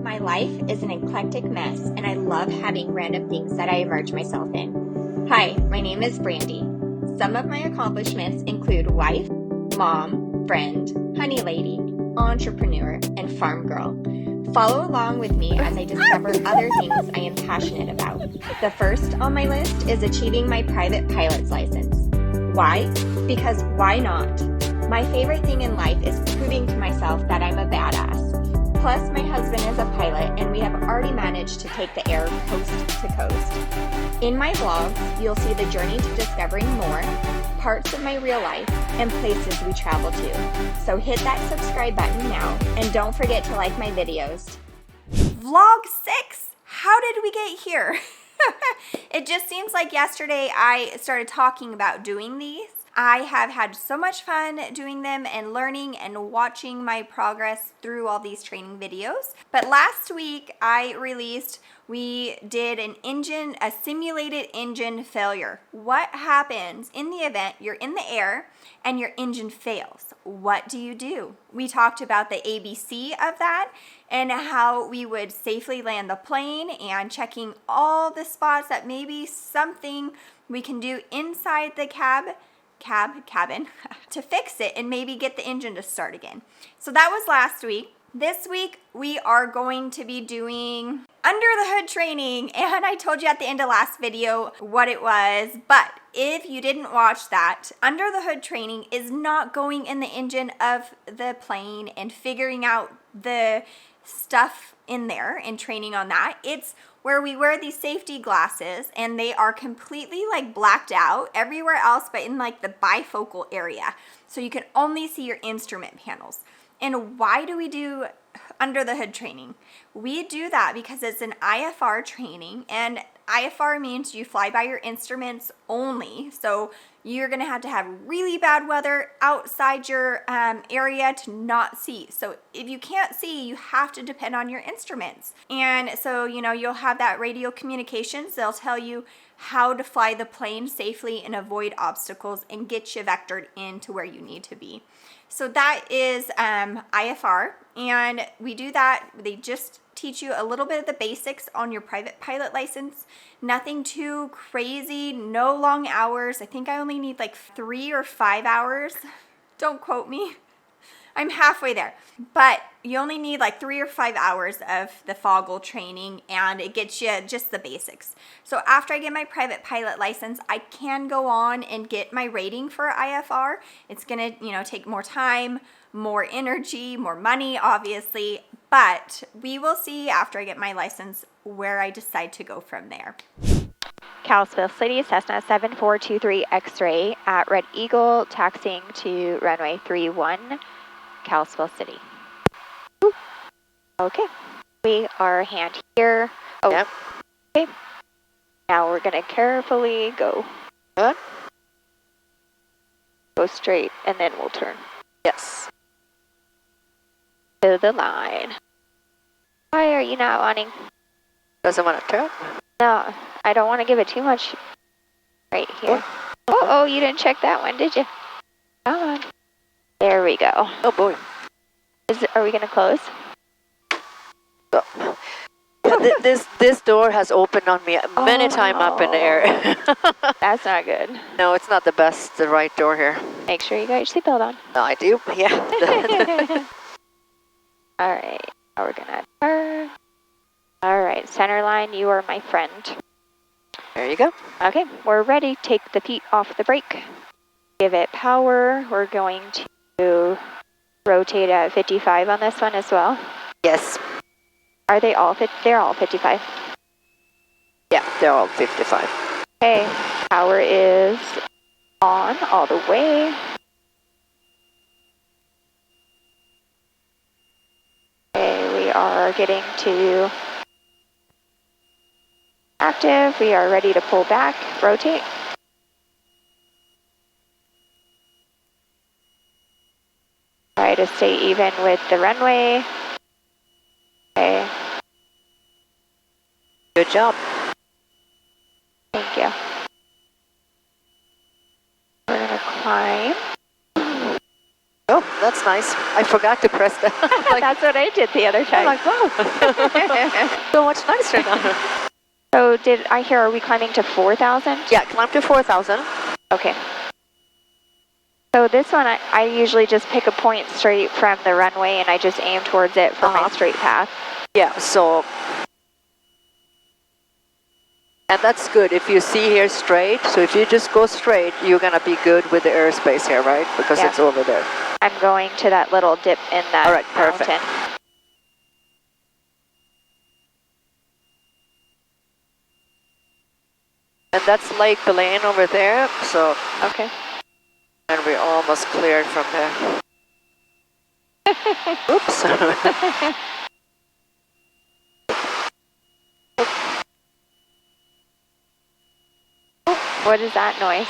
My life is an eclectic mess, and I love having random things that I immerse myself in. Hi, my name is Brandy. Some of my accomplishments include wife, mom, friend, honey lady, entrepreneur, and farm girl. Follow along with me as I discover other things I am passionate about. The first on my list is achieving my private pilot's license. Why? Because why not? My favorite thing in life is proving to myself that I'm a badass. Plus, my husband is a pilot, and we have already managed to take the air coast to coast. In my vlogs, you'll see the journey to discovering more, parts of my real life, and places we travel to. So hit that subscribe button now, and don't forget to like my videos. Vlog 6! How did we get here? It just seems like yesterday I started talking about doing these. I have had so much fun doing them and learning and watching my progress through all these training videos. But last week we did a simulated engine failure. What happens in the event you're in the air and your engine fails? What do you do? We talked about the ABC of that and how we would safely land the plane and checking all the spots that maybe something we can do inside the cabin to fix it and maybe get the engine to start again. So that was last week. This week we are going to be doing under the hood training, and I told you at the end of last video what it was, but if you didn't watch that, under the hood training is not going in the engine of the plane and figuring out the stuff in there and training on that. It's where we wear these safety glasses and they are completely like blacked out everywhere else but in like the bifocal area. So you can only see your instrument panels. And why do we do under the hood training? We do that because it's an IFR training, and IFR means you fly by your instruments only. So you're going to have really bad weather outside your area to not see. So if you can't see, you have to depend on your instruments. And so, you'll have that radio communications. They'll tell you how to fly the plane safely and avoid obstacles and get you vectored into where you need to be. So that is IFR, and we do that. They just teach you a little bit of the basics on your private pilot license. Nothing too crazy, no long hours. I think I only need like 3 or 5 hours. Don't quote me. I'm halfway there. But you only need like 3 or 5 hours of the Foggle training, and it gets you just the basics. So after I get my private pilot license, I can go on and get my rating for IFR. It's gonna, take more time, more energy, more money, obviously, but we will see after I get my license where I decide to go from there. Kalispell City, Cessna 7423 X-ray at Red Eagle, taxiing to runway 31, Kalispell City. Okay, we are hand here. Oh, yep. Okay. Now we're gonna carefully go. Good. Go straight, and then we'll turn. Yes. To the line. Why are you not wanting? Doesn't want to turn? No, I don't want to give it too much. Right here. Oh, you didn't check that one, did you? Come on. There we go. Oh boy. Are we gonna close? Oh. Yeah, this door has opened on me many times up in the air. That's not good. No, it's not the right door here. Make sure you got your seatbelt on. No, I do. Yeah. All right. Now we're gonna turn. All right, center line. You are my friend. There you go. Okay, we're ready. Take the feet off the brake. Give it power. We're going to rotate at 55 on this one as well. Yes. Are they all they're all 55? Yeah, they're all 55. Okay, power is on all the way. Okay, we are getting to active. We are ready to pull back, rotate. Try to stay even with the runway. Okay. Good job. Thank you. We're gonna climb. Oh. that's nice. I forgot to press that. That's what I did the other I'm time. like, wow. So much nicer now. So did I hear, are we climbing to 4,000? Yeah, climb to 4,000. Okay. So this one, I usually just pick a point straight from the runway and I just aim towards it for my straight path. Yeah, so, and that's good if you see here straight. So if you just go straight, you're gonna be good with the airspace here, right? Because it's over there. I'm going to that little dip in that All right, perfect. mountain. And that's Lake Belaine over there, so. Okay. And we're almost cleared from there. Oops. What is that noise?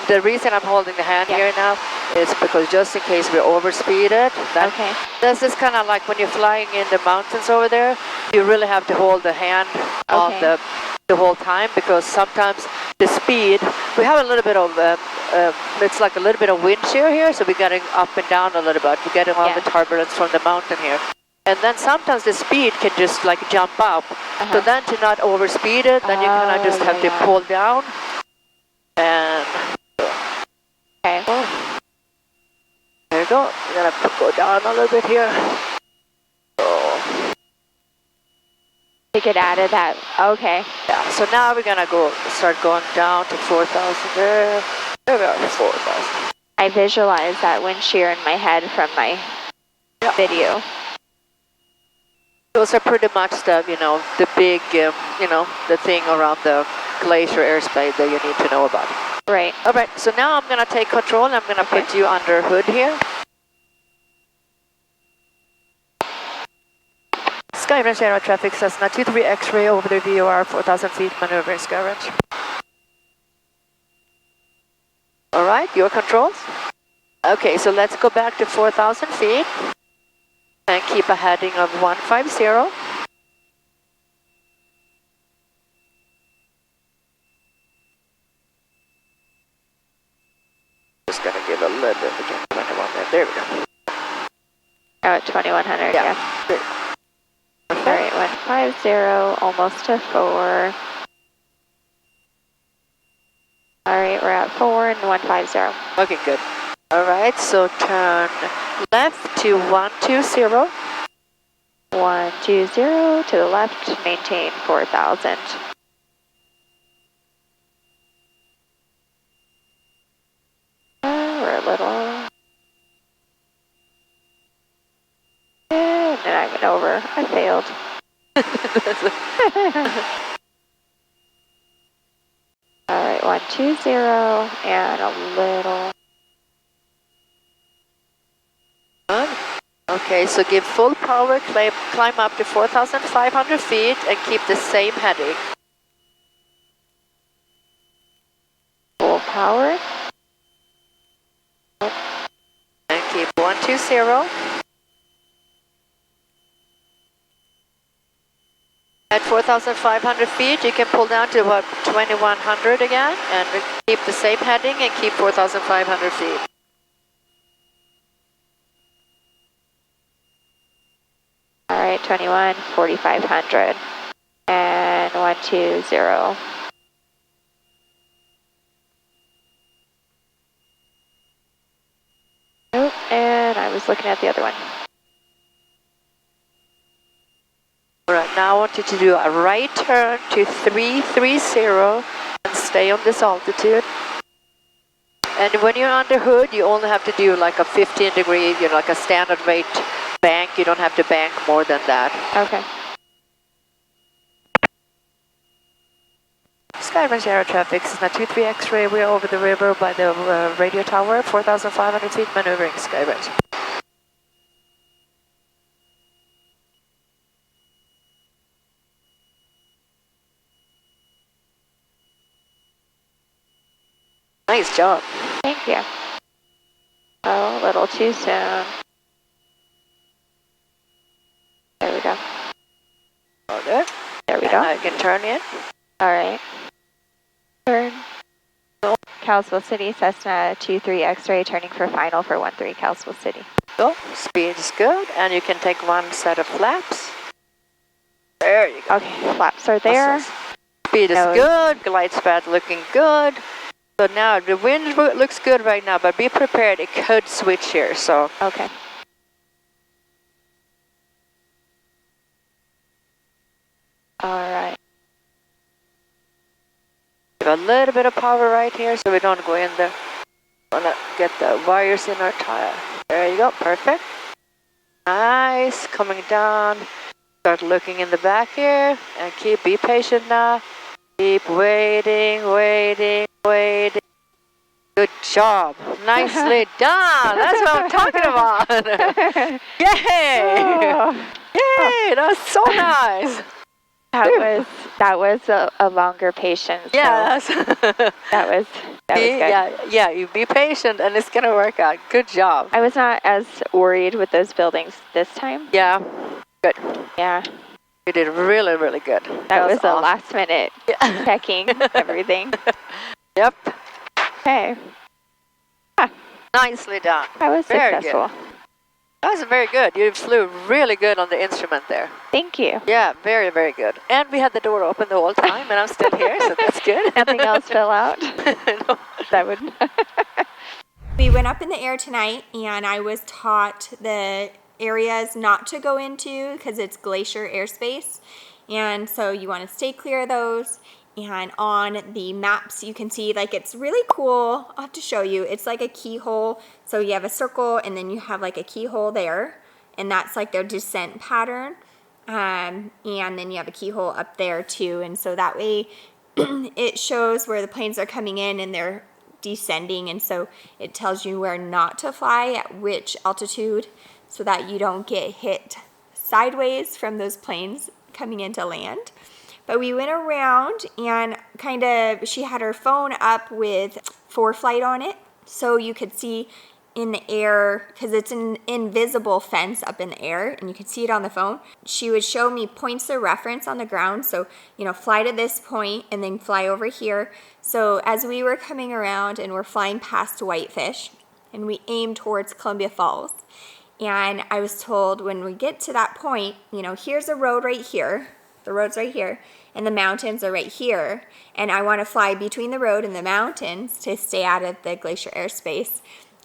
The reason I'm holding the hand here now is because just in case we overspeed it, this is kind of like when you're flying in the mountains over there, you really have to hold the hand on the whole time, because sometimes the speed, we have a little bit of, it's like a little bit of wind shear here, so we're getting up and down a little bit. We're getting all the turbulence from the mountain here. And then sometimes the speed can just like jump up. So then to not overspeed it, then you kind of just have to pull down. And there you go. We're gonna go down a little bit here. To get out of that, Yeah, so now we're gonna start going down to 4,000 there. There we are, 4,000. I visualize that wind shear in my head from my video. Those are pretty much the, the big, the thing around the glacier airspace that you need to know about. Right. All right, so now I'm gonna take control and I'm gonna put you under hood here. Skyrange Aero Traffic Cessna 23 X-ray over the VOR 4,000 feet maneuvering Skyrange. All right, your controls. Okay, so let's go back to 4,000 feet and keep a heading of 150. Just gonna give a little bit again, 21 there. There we go. Oh, at 2100, yeah. All right, 150, almost to 4. All right, we're at 4 and 150. Okay, good. All right, so turn left to 120. 120 to the left, maintain 4,000. We're a little. And then I went over. I failed. All right, 120 and a little. Okay, so give full power, climb up to 4,500 feet and keep the same heading. Full power. And keep 120. At 4,500 feet, you can pull down to about 2,100 again and keep the same heading and keep 4,500 feet. All right, 21, 4,500. And 120. Oh, and I was looking at the other one. All right, now I want you to do a right turn to 330 and stay on this altitude. And when you're under hood, you only have to do like a 15 degree, like a standard rate bank. You don't have to bank more than that. Okay. Skyrange Aero Traffic, Cessna 23 X-ray. We're over the river by the radio tower, 4,500 feet maneuvering Skyrange. Nice job. Thank you. Oh, a little too soon. There we go. Okay. There we and go. I can turn in. All right. Turn. Kalispell City, Cessna 23 X-ray, turning for final for 13 Kalispell City. Go. Speed is good, and you can take one set of flaps. There you go. Okay, flaps are there. Awesome. Speed is good, glide path looking good. So now the wind looks good right now, but be prepared, it could switch here, so. Okay. All right. Give a little bit of power right here so we don't go in there. Wanna get the wires in our tire. There you go, perfect. Nice, coming down. Start looking in the back here and be patient now. Keep waiting, waiting, waiting. Good job. Nicely done. That's what I'm talking about. Yay! Oh. Yay! That was so nice. That was a longer patience. Yes. So that was good. Yeah, you be patient and it's gonna work out. Good job. I was not as worried with those buildings this time. Yeah, good. Yeah. You did really, really good. That was a awesome. last minute checking everything. Yep. Okay. Nicely done. That was Very successful. Good. That was very good. You flew really good on the instrument there. Thank you. Yeah, very, very good. And we had the door open the whole time, and I'm still here, so that's good. Nothing else fell out. No. That would. We went up in the air tonight, and I was taught the areas not to go into because it's glacier airspace, and so you want to stay clear of those. And on the maps you can see, like, it's really cool. I'll have to show you. It's like a keyhole, so you have a circle and then you have like a keyhole there, and that's like their descent pattern, and then you have a keyhole up there too, and so that way it shows where the planes are coming in and they're descending, and so it tells you where not to fly at which altitude so that you don't get hit sideways from those planes coming into land. But we went around and she had her phone up with ForeFlight on it, so you could see in the air, because it's an invisible fence up in the air and you can see it on the phone. She would show me points of reference on the ground, so fly to this point and then fly over here. So as we were coming around and we're flying past Whitefish, and we aimed towards Columbia Falls, and I was told when we get to that point, here's a road right here. The road's right here, and the mountains are right here, and I want to fly between the road and the mountains to stay out of the glacier airspace.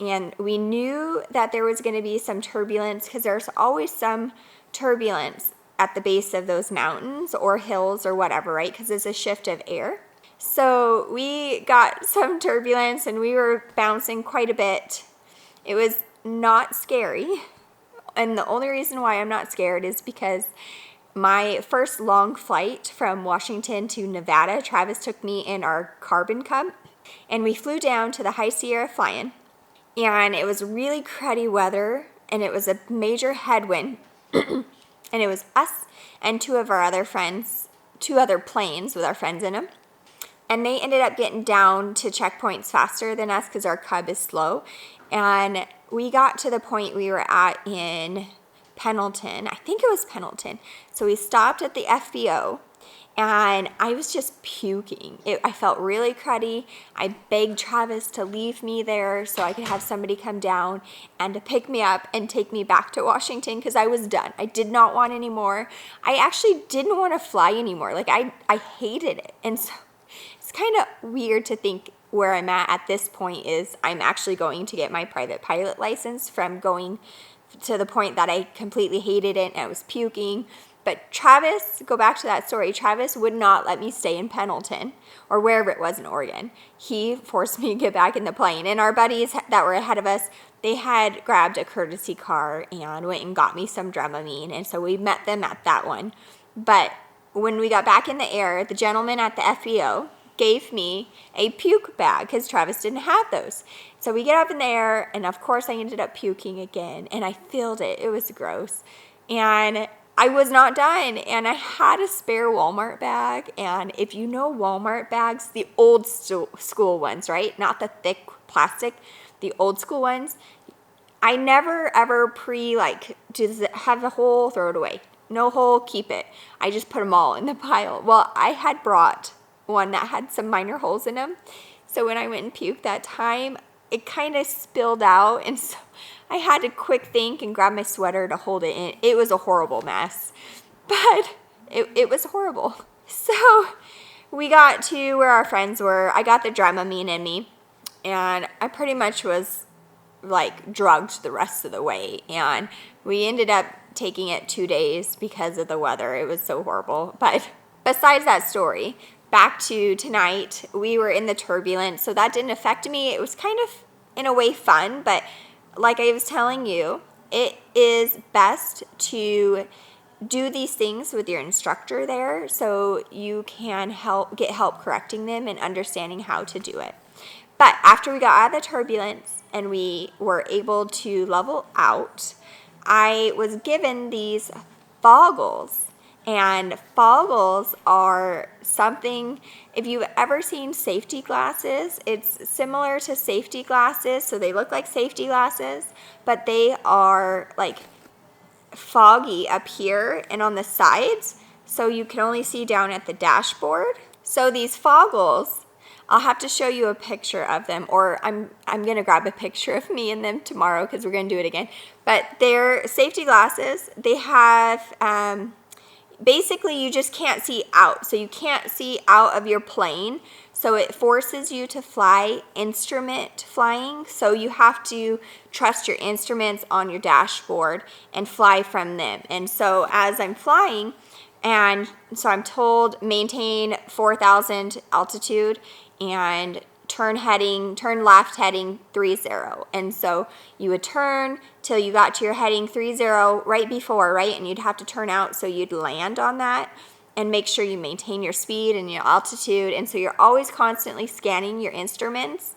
And we knew that there was going to be some turbulence, because there's always some turbulence at the base of those mountains or hills or whatever, right? Because it's a shift of air. So we got some turbulence and we were bouncing quite a bit. It was not scary, and the only reason why I'm not scared is because my first long flight from Washington to Nevada, Travis took me in our Carbon Cup, and we flew down to the High Sierra flying, and it was really cruddy weather, and it was a major headwind, and it was us and two other planes with our friends in them, and they ended up getting down to checkpoints faster than us because our Cub is slow, and we got to the point we were at in Pendleton. I think it was Pendleton. So we stopped at the FBO, and I was just puking. I felt really cruddy. I begged Travis to leave me there so I could have somebody come down and to pick me up and take me back to Washington, because I was done. I did not want any more. I actually didn't want to fly anymore. Like, I hated it. And so it's kind of weird to think where I'm at this point is I'm actually going to get my private pilot license from going to the point that I completely hated it and I was puking. But Travis, go back to that story, Travis would not let me stay in Pendleton or wherever it was in Oregon. He forced me to get back in the plane. And our buddies that were ahead of us, they had grabbed a courtesy car and went and got me some Dramamine. And so we met them at that one. But when we got back in the air, the gentleman at the FBO gave me a puke bag because Travis didn't have those. So we get up in the air, and of course I ended up puking again, and I filled it. It was gross. And I was not done, and I had a spare Walmart bag, and if you know Walmart bags, the old school ones, right? Not the thick plastic, the old school ones. I never ever just have the whole, throw it away. no hole, keep it. I just put them all in the pile. Well, I had brought one that had some minor holes in them. So when I went and puked that time, it kind of spilled out. And so I had to quick think and grab my sweater to hold it in. It was a horrible mess, but it was horrible. So we got to where our friends were. I got the Dramamine in me, and I pretty much was like drugged the rest of the way. And we ended up taking it 2 days because of the weather. It was so horrible. But besides that story, back to tonight, we were in the turbulence, so that didn't affect me. It was kind of, in a way, fun, but like I was telling you, it is best to do these things with your instructor there so you can get help correcting them and understanding how to do it. But after we got out of the turbulence and we were able to level out, I was given these foggles. And foggles are something, if you've ever seen safety glasses, it's similar to safety glasses. So they look like safety glasses, but they are like foggy up here and on the sides. So you can only see down at the dashboard. So these foggles, I'll have to show you a picture of them, or I'm going to grab a picture of me and them tomorrow because we're going to do it again. But they're safety glasses. They have... basically, you just can't see out. So you can't see out of your plane. So it forces you to fly instrument flying. So you have to trust your instruments on your dashboard and fly from them. And so as I'm flying, and so I'm told maintain 4,000 altitude and turn left heading 30. And so you would turn till you got to your heading 30 right before, right? And you'd have to turn out so you'd land on that and make sure you maintain your speed and your altitude. And so you're always constantly scanning your instruments.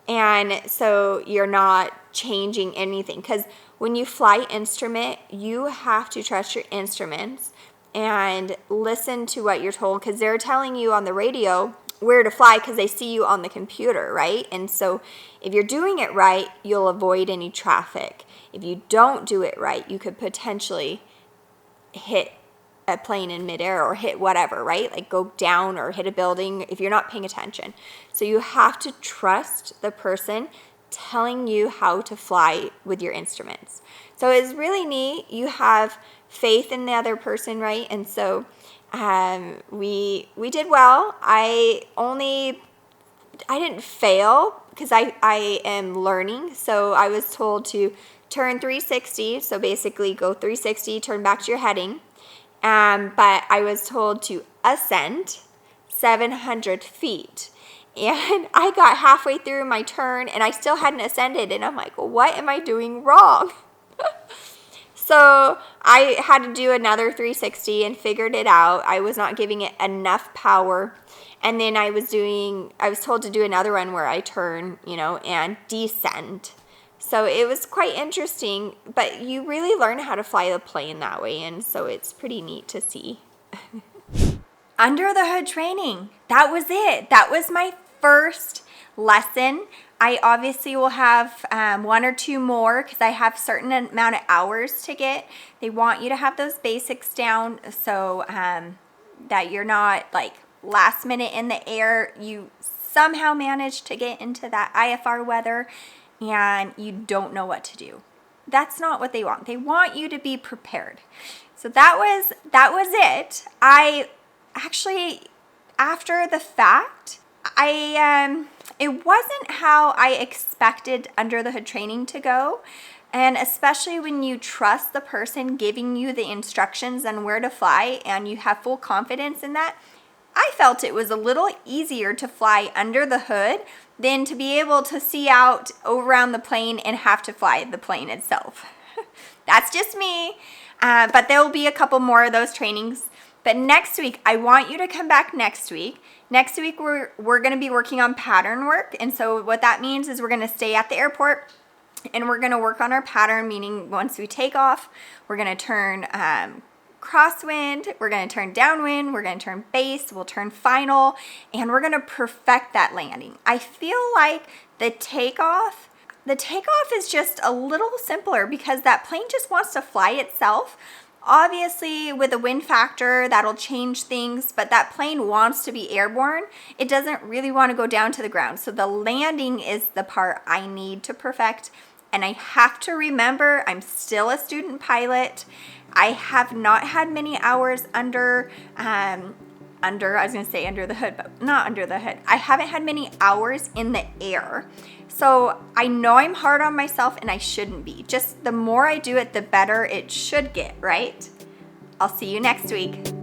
And so you're not changing anything, because when you fly instrument, you have to trust your instruments and listen to what you're told, because they're telling you on the radio where to fly because they see you on the computer, right? And so if you're doing it right, you'll avoid any traffic. If you don't do it right, you could potentially hit a plane in midair or hit whatever, right? Like go down or hit a building if you're not paying attention. So you have to trust the person telling you how to fly with your instruments. So it's really neat. You have faith in the other person, right? And so we did well. I didn't fail because I am learning. So I was told to turn 360. So basically go 360, turn back to your heading. But I was told to ascend 700 feet. And I got halfway through my turn and I still hadn't ascended. And I'm like, what am I doing wrong? So I had to do another 360 and figured it out. I was not giving it enough power. And then I was told to do another one where I turn, and descend. So it was quite interesting, but you really learn how to fly the plane that way. And so it's pretty neat to see. Under the hood training. That was it. That was my first lesson. I obviously will have 1 or 2 more because I have a certain amount of hours to get. They want you to have those basics down so that you're not like last minute in the air. You somehow manage to get into that IFR weather and you don't know what to do. That's not what they want. They want you to be prepared. So that was it. I actually, after the fact, it wasn't how I expected under the hood training to go. And especially when you trust the person giving you the instructions on where to fly and you have full confidence in that, I felt it was a little easier to fly under the hood than to be able to see out around the plane and have to fly the plane itself. That's just me. But there will be a couple more of those trainings. But next week, I want you to come back next week. Next week, we're going to be working on pattern work. And so what that means is we're going to stay at the airport and we're going to work on our pattern, meaning once we take off, we're going to turn crosswind, we're going to turn downwind, we're going to turn base, we'll turn final, and we're going to perfect that landing. I feel like the takeoff is just a little simpler because that plane just wants to fly itself. Obviously, with a wind factor, that'll change things, but that plane wants to be airborne. It doesn't really want to go down to the ground. So the landing is the part I need to perfect. And I have to remember, I'm still a student pilot. I have not had many hours under the hood, but not under the hood. I haven't had many hours in the air. So I know I'm hard on myself and I shouldn't be. Just the more I do it, the better it should get, right? I'll see you next week.